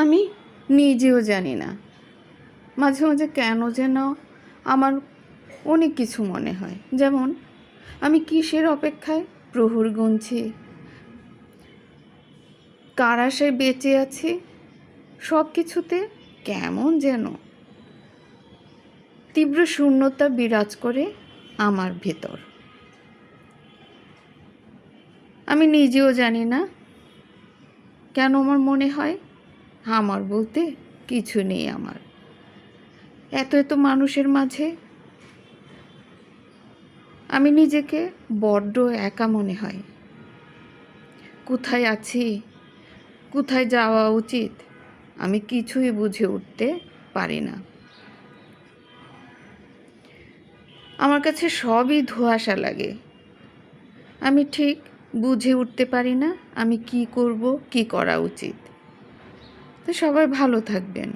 আমি নিজেও জানি না, মাঝে মাঝে কেন যেন আমার অনেক কিছু মনে হয়। যেমন আমি কিসের অপেক্ষায় প্রহর গুনছি, কার আশায় বেঁচে আছি, সব কিছুতে কেমন যেন তীব্র শূন্যতা বিরাজ করে আমার ভেতর। আমি নিজেও জানি না কেন আমার মনে হয় আমার বলতে কিছু নেই। আমার এত এত মানুষের মাঝে আমি নিজেকে বড্ড একা মনে হয়। কোথায় আছি, কোথায় যাওয়া উচিত, আমি কিছুই বুঝে উঠতে পারি না। আমার কাছে সবই ধোঁয়াশা লাগে। আমি ঠিক বুঝে উঠতে পারি না আমি কি করব, কি করা উচিত। তো সবাই ভালো থাকবেন।